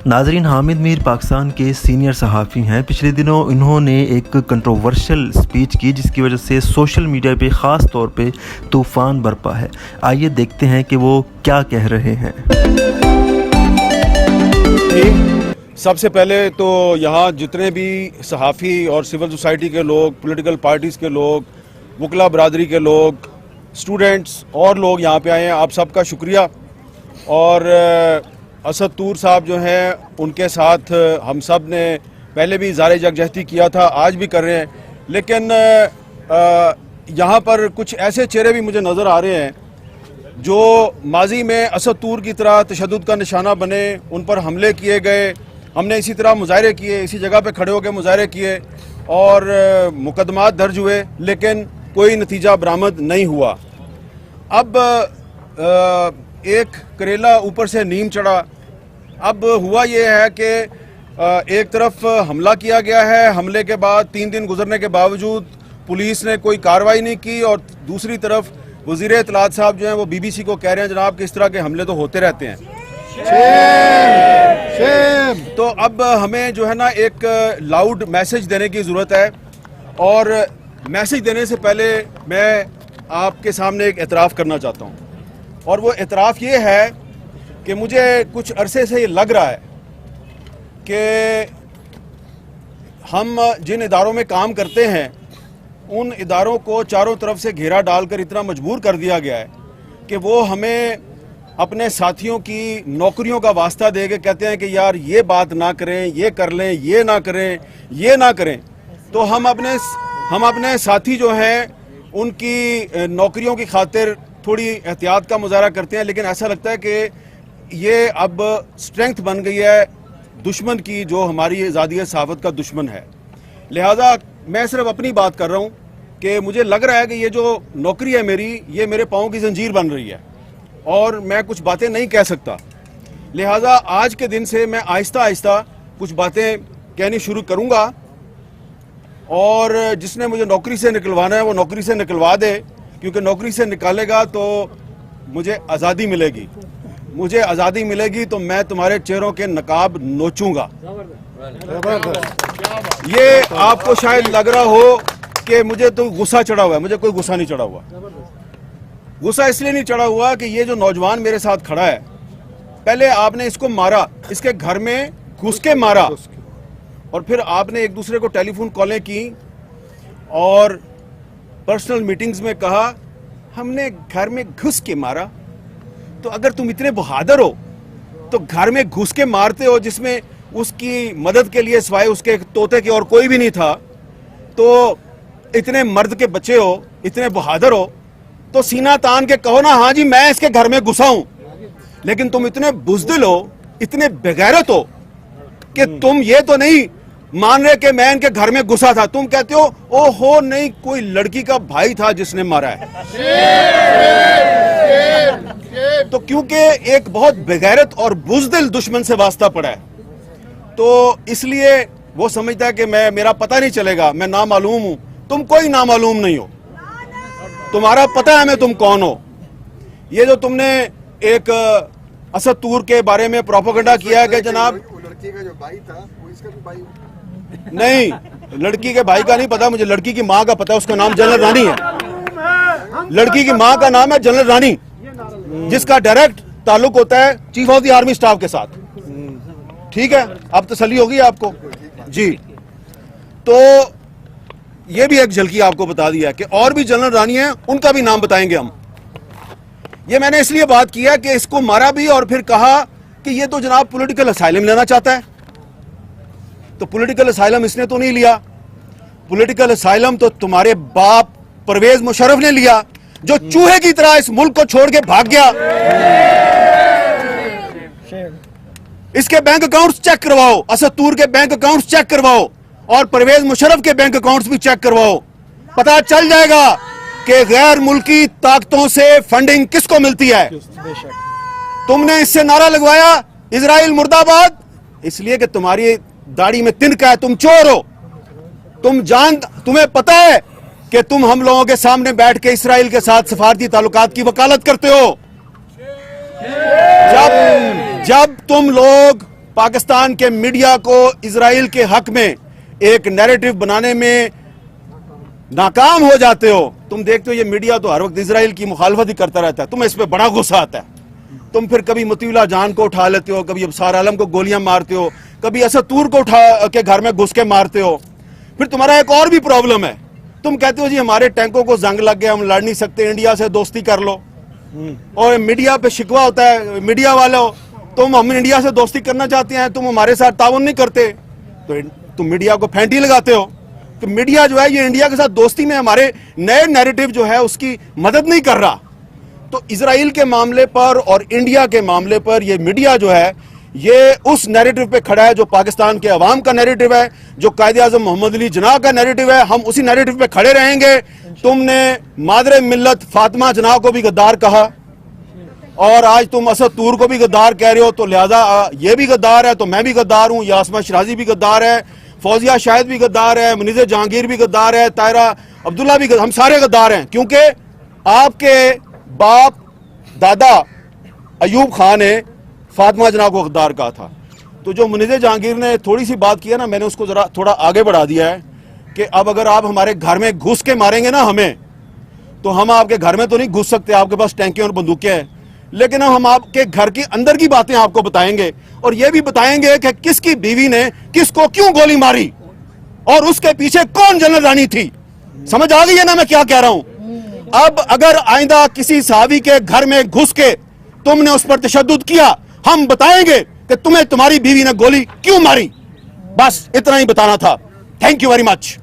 नाजरीन, हामिद मीर पाकिस्तान के सीनियर सहाफ़ी हैं। पिछले दिनों इन्होंने एक कंट्रोवर्शियल स्पीच की जिसकी वजह से सोशल मीडिया पे ख़ास तौर पे तूफ़ान बरपा है। आइए देखते हैं कि वो क्या कह रहे हैं। सबसे पहले तो यहाँ जितने भी सहाफ़ी और सिविल सोसाइटी के लोग, पॉलिटिकल पार्टीज़ के लोग, वकला बरादरी के लोग, स्टूडेंट्स और लोग यहाँ पे आए हैं, आप सबका शुक्रिया। और असद तूर साहब जो हैं उनके साथ हम सब ने पहले भी इज़हार यकजहती किया था, आज भी कर रहे हैं। लेकिन यहाँ पर कुछ ऐसे चेहरे भी मुझे नज़र आ रहे हैं जो माजी में असद तूर की तरह तशद्दुद का निशाना बने, उन पर हमले किए गए। हमने इसी तरह मुजाहरे किए, इसी जगह पे खड़े होकर मुजाहरे किए और मुकदमात दर्ज हुए, लेकिन कोई नतीजा बरामद नहीं हुआ। अब एक करेला ऊपर से नीम चढ़ा। अब हुआ ये है कि एक तरफ हमला किया गया है, हमले के बाद 3 दिन गुजरने के बावजूद पुलिस ने कोई कार्रवाई नहीं की, और दूसरी तरफ वज़ीर इत्तलात साहब जो हैं वो BBC को कह रहे हैं जनाब कि इस तरह के हमले तो होते रहते हैं। तो अब हमें जो है ना एक लाउड मैसेज देने की ज़रूरत है, और मैसेज देने से पहले मैं आपके सामने एक एतराफ़ करना चाहता हूँ। और वो एतराफ़ ये है कि मुझे कुछ अरसे से ये लग रहा है कि हम जिन इदारों में काम करते हैं उन इदारों को चारों तरफ से घेरा डालकर इतना मजबूर कर दिया गया है कि वो हमें अपने साथियों की नौकरियों का वास्ता दे के कहते हैं कि यार ये बात ना करें, ये कर लें, ये ना करें, ये ना करें। तो हम अपने साथी जो हैं उनकी नौकरियों की खातिर थोड़ी एहतियात का मुजाहरा करते हैं, लेकिन ऐसा लगता है कि ये अब स्ट्रेंथ बन गई है दुश्मन की, जो हमारी आज़ादी सहाफ़त का दुश्मन है। लिहाजा मैं सिर्फ अपनी बात कर रहा हूँ कि मुझे लग रहा है कि ये जो नौकरी है मेरी, ये मेरे पाँव की जंजीर बन रही है और मैं कुछ बातें नहीं कह सकता। लिहाजा आज के दिन से मैं आहिस्ता आहिस्ता कुछ बातें कहनी शुरू करूँगा, और जिसने मुझे नौकरी से निकलवाना है वो नौकरी से निकलवा दे, क्योंकि नौकरी से निकालेगा तो मुझे आज़ादी मिलेगी। मुझे आज़ादी मिलेगी तो मैं तुम्हारे चेहरों के नकाब नोचूंगा। ये आपको शायद लग रहा हो कि मुझे तो गुस्सा चढ़ा हुआ है, मुझे कोई गुस्सा नहीं चढ़ा हुआ। गुस्सा इसलिए नहीं चढ़ा हुआ कि ये जो नौजवान मेरे साथ खड़ा है, पहले आपने इसको मारा, इसके घर में घुस के मारा, और फिर आपने एक दूसरे को टेलीफोन कॉलें की और पर्सनल मीटिंग्स में कहा हमने घर में घुस के मारा। तो अगर तुम इतने बहादुर हो तो घर में घुस के मारते हो जिसमें उसकी मदद के लिए सिवाय उसके तोते के और कोई भी नहीं था, तो इतने मर्द के बच्चे हो, इतने बहादुर हो, तो सीना तान के कहो ना हाँ जी मैं इसके घर में घुसा हूं। लेकिन तुम इतने बुज़दिल हो, इतने बेगैरत हो कि तुम ये तो नहीं मान रहे कि मैं इनके घर में घुसा था, तुम कहते हो ओहो नहीं, कोई लड़की का भाई था जिसने मारा है। तो क्योंकि एक बहुत बेगैरत और बुज़दिल दुश्मन से वास्ता पड़ा है, तो इसलिए वो समझता है कि मेरा पता नहीं चलेगा, मैं नामालूम हूं। तुम कोई नामालूम नहीं हो, तुम्हारा पता है मैं तुम कौन हो। ये जो तुमने एक असद तूर के बारे में प्रोपेगेंडा किया है कि जनाब लड़की का जो भाई था वो इसका भी भाई नहीं, लड़की के भाई का नहीं पता मुझे, लड़की की माँ का पता है, उसका नाम जनरल रानी है। लड़की की माँ का नाम है जनरल रानी, जिसका डायरेक्ट ताल्लुक होता है chief of the army staff के साथ। ठीक है, अब तसल्ली होगी आपको जी। तो ये भी एक झलकी आपको बता दिया कि और भी जनरल रानी है, उनका भी नाम बताएंगे हम। ये मैंने इसलिए बात किया कि इसको मारा भी और फिर कहा कि ये तो जनाब पॉलिटिकल असाइलम लेना चाहता है। तो पॉलिटिकल असाइलम इसने तो नहीं लिया, पॉलिटिकल असाइलम तो तुम्हारे बाप परवेज मुशर्रफ ने लिया, जो चूहे की तरह इस मुल्क को छोड़ के भाग गया। इसके बैंक अकाउंट्स चेक करवाओ, असद तूर के बैंक अकाउंट्स चेक करवाओ, और परवेज मुशर्रफ के बैंक अकाउंट्स भी चेक करवाओ। पता चल जाएगा कि गैर मुल्की ताकतों से फंडिंग किसको मिलती है। तुमने इससे नारा लगवाया इजराइल मुर्दाबाद, इसलिए कि तुम्हारी दाढ़ी में तिनका है, तुम चोर हो। तुम्हें पता है कि तुम हम लोगों के सामने बैठ के इस्राइल के साथ सफारती ताल्लुकात की वकालत करते हो। जब तुम लोग पाकिस्तान के मीडिया को इजराइल के हक में एक नैरेटिव बनाने में नाकाम हो जाते हो। तुम देखते हो ये मीडिया तो हर वक्त इजराइल की मुखालफत ही करता रहता है, तुम्हें इस पे बड़ा गुस्सा आता है। तुम फिर कभी मतीउल्लाह जान को उठा लेते हो, कभी अबसार आलम को गोलियां मारते हो, कभी असद तूर को उठा के घर में घुस के मारते हो। फिर तुम्हारा एक और भी प्रॉब्लम है, तुम कहते हो जी हमारे टैंकों को जंग लग गया, हम लड़ नहीं सकते, इंडिया से दोस्ती कर लो। और मीडिया पे शिकवा होता है, मीडिया वालों तुम हम इंडिया से दोस्ती करना चाहते हैं, तुम हमारे साथ ताउन नहीं करते, तो तुम मीडिया को फेंटी लगाते हो कि मीडिया जो है ये इंडिया के साथ दोस्ती में हमारे नए नैरेटिव जो है उसकी मदद नहीं कर रहा। तो इजराइल के मामले पर और इंडिया के मामले पर ये मीडिया जो है ये उस नैरेटिव पे खड़ा है जो पाकिस्तान के अवाम का नैरेटिव है, जो कायदे आज़म मोहम्मद अली जिन्ना का नैरेटिव है। हम उसी नैरेटिव पे खड़े रहेंगे। तुमने मादरे मिल्लत फातिमा जिन्ना को भी गद्दार कहा और आज तुम असद तूर को भी गद्दार कह रहे हो, तो लिहाजा ये भी गद्दार है तो मैं भी गद्दार हूँ, यास्मा शराजी भी गद्दार है, फौजिया शाहिद भी गद्दार है, मुनीज़ जहांगीर भी गद्दार है, तायरा अब्दुल्ला भी हम सारे गद्दार हैं, क्योंकि आपके बाप दादा अयूब खान ने फातिमा जिन्ना को गद्दार कहा था। तो जो मुनीज़ जहांगीर ने थोड़ी सी बात किया ना, मैंने उसको जरा थोड़ा आगे बढ़ा दिया है कि अब अगर आप हमारे घर में घुस के मारेंगे ना हमें, तो हम आपके घर में तो नहीं घुस सकते, आपके पास टैंकें और बंदूकें हैं, लेकिन हम आपके घर के अंदर की बातें आपको बताएंगे और ये भी बताएंगे कि किसकी बीवी ने किसको क्यों गोली मारी और उसके पीछे कौन जनरल रानी थी। समझ आ गई है ना मैं क्या कह रहा हूं? अब अगर आइंदा किसी सहाबी के घर में घुस के तुमने उस पर तशद्दुद किया, हम बताएंगे कि तुम्हें तुम्हारी बीवी ने गोली क्यों मारी। बस इतना ही बताना था। Thank you very much.